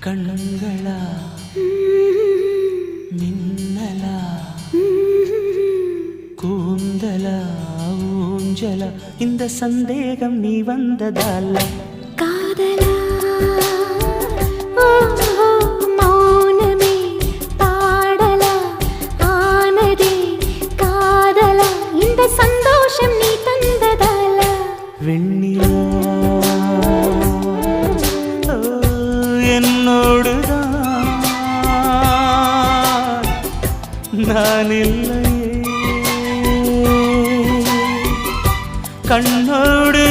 கண்களா மின்னலா கூந்தலா ஊஞ்சலா இந்த சந்தேகம் நீ வந்ததால காதலா மௌனமே பாடலா ஆனதே காதலா இந்த சந்தோஷம் நீ தந்ததால வெண்ணிலா என்னோடுதான் நான் இல்லையே கண்ணோடு